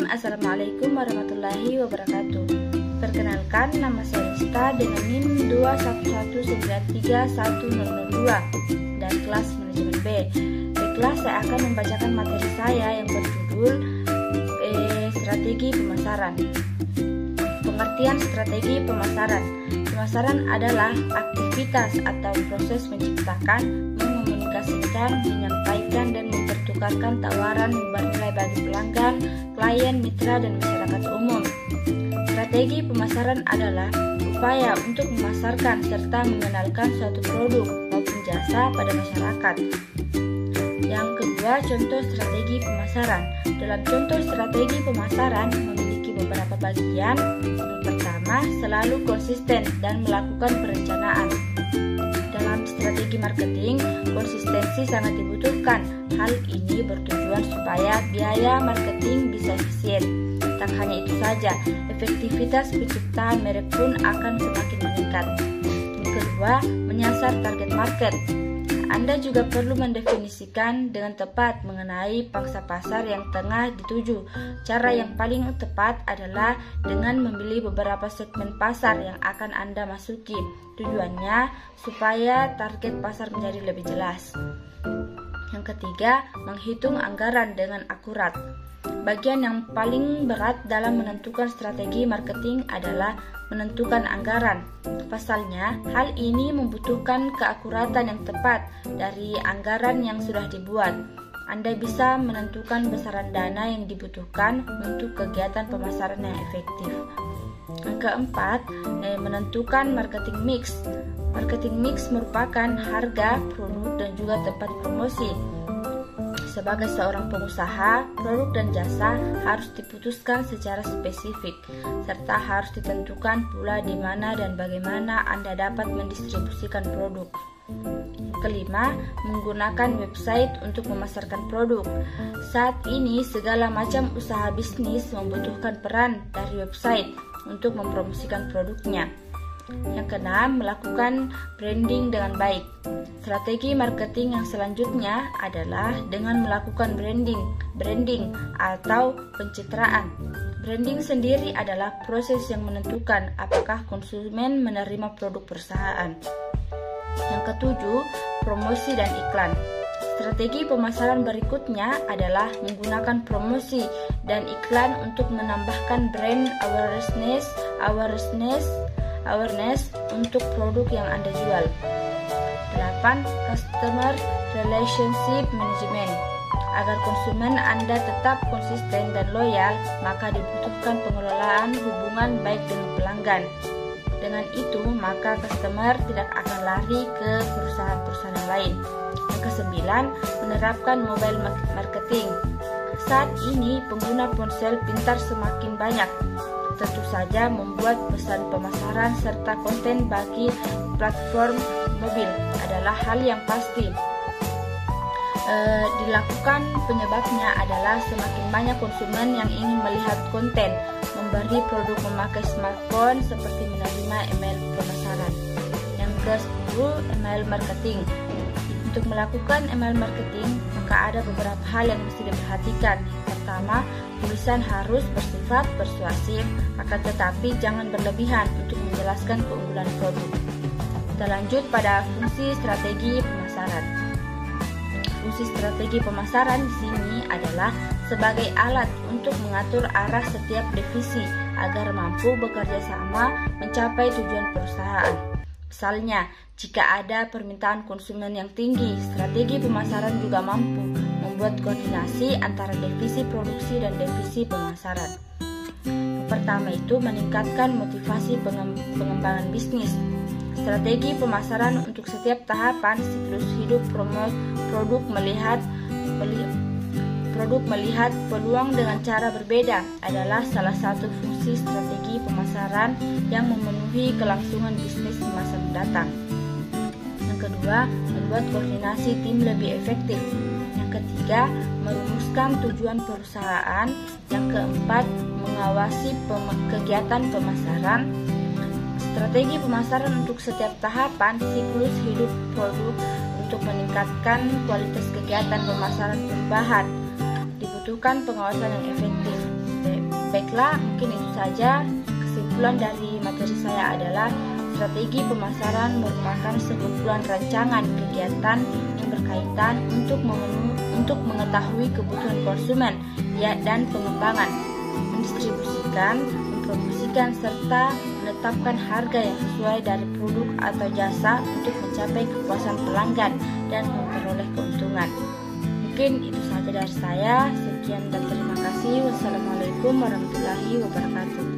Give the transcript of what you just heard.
Bismillahirrahmanirrahim. Assalamualaikum warahmatullahi wabarakatuh. Perkenalkan, nama saya Rista dengan NIM 211931002 dari kelas manajemen B. Baiklah, saya akan membacakan materi saya yang berjudul Strategi Pemasaran. Pengertian strategi pemasaran. Pemasaran adalah aktivitas atau proses menciptakan, mengomunikasikan, menyampaikan, dan mempertukarkan tawaran bernilai bagi pelanggan, klien, mitra, dan masyarakat umum. Strategi pemasaran adalah upaya untuk memasarkan serta mengenalkan suatu produk maupun jasa pada masyarakat. Yang kedua, contoh strategi pemasaran. Dalam contoh strategi pemasaran memiliki beberapa bagian. Yang pertama, selalu konsisten dan melakukan perencanaan. Dalam strategi marketing, konsistensi sangat dibutuhkan. Hal ini bertujuan supaya biaya marketing bisa efisien. Tak hanya itu saja, efektivitas penciptaan merek pun akan semakin meningkat. Yang kedua, menyasar target market. Anda juga perlu mendefinisikan dengan tepat mengenai pangsa pasar yang tengah dituju. Cara yang paling tepat adalah dengan memilih beberapa segmen pasar yang akan Anda masuki. Tujuannya supaya target pasar menjadi lebih jelas. Yang ketiga, menghitung anggaran dengan akurat. Bagian yang paling berat dalam menentukan strategi marketing adalah menentukan anggaran. Pasalnya, hal ini membutuhkan keakuratan yang tepat dari anggaran yang sudah dibuat. Anda bisa menentukan besaran dana yang dibutuhkan untuk kegiatan pemasaran yang efektif. Yang keempat, menentukan marketing mix. Marketing mix merupakan harga, produk, dan juga tempat promosi. Sebagai seorang pengusaha, produk dan jasa harus diputuskan secara spesifik, serta harus ditentukan pula di mana dan bagaimana Anda dapat mendistribusikan produk. Kelima, menggunakan website untuk memasarkan produk. Saat ini, segala macam usaha bisnis membutuhkan peran dari website untuk mempromosikan produknya. Yang keenam, melakukan branding dengan baik. Strategi marketing yang selanjutnya adalah dengan melakukan branding atau pencitraan. Branding sendiri adalah proses yang menentukan apakah konsumen menerima produk perusahaan. Yang ketujuh, promosi dan iklan. Strategi pemasaran berikutnya adalah menggunakan promosi dan iklan untuk menambahkan brand awareness untuk produk yang Anda jual. 8. Customer Relationship Management. Agar konsumen Anda tetap konsisten dan loyal, maka dibutuhkan pengelolaan hubungan baik dengan pelanggan. Dengan itu, maka customer tidak akan lari ke perusahaan-perusahaan lain. Yang kesembilan, menerapkan mobile marketing. Saat ini, pengguna ponsel pintar semakin banyak. Tentu saja membuat pesan pemasaran serta konten bagi platform mobil adalah hal yang pasti dilakukan. Penyebabnya adalah semakin banyak konsumen yang ingin melihat konten, memberi produk memakai smartphone seperti menerima email pemasaran. Yang ke-10, email marketing. Untuk melakukan email marketing, maka ada beberapa hal yang mesti diperhatikan. Pertama, tulisan harus bersifat persuasif, akan tetapi jangan berlebihan untuk menjelaskan keunggulan produk. Kita lanjut pada fungsi strategi pemasaran. Fungsi strategi pemasaran di sini adalah sebagai alat untuk mengatur arah setiap divisi agar mampu bekerja sama mencapai tujuan perusahaan. Misalnya, jika ada permintaan konsumen yang tinggi, strategi pemasaran juga mampu membuat koordinasi antara divisi produksi dan divisi pemasaran. Yang pertama itu meningkatkan motivasi pengembangan bisnis. Strategi pemasaran untuk setiap tahapan siklus hidup produk melihat peluang dengan cara berbeda adalah salah satu fungsi strategi pemasaran yang memenuhi kelangsungan bisnis di masa mendatang. Yang kedua, membuat koordinasi tim lebih efektif. Yang ketiga, merumuskan tujuan perusahaan. Yang keempat, mengawasi kegiatan pemasaran. Strategi pemasaran untuk setiap tahapan siklus hidup produk untuk meningkatkan kualitas kegiatan pemasaran perubahan. Dibutuhkan pengawasan yang efektif. Baiklah, mungkin itu saja. Kesimpulan dari materi saya adalah strategi pemasaran merupakan sekumpulan rancangan kegiatan yang berkaitan untuk mengetahui kebutuhan konsumen dan pengembangan, mendistribusikan, mempromosikan, serta menetapkan harga yang sesuai dari produk atau jasa untuk mencapai kepuasan pelanggan dan memperoleh keuntungan. Mungkin itu saja dari saya. Sekian dan terima kasih. Wassalamualaikum warahmatullahi wabarakatuh.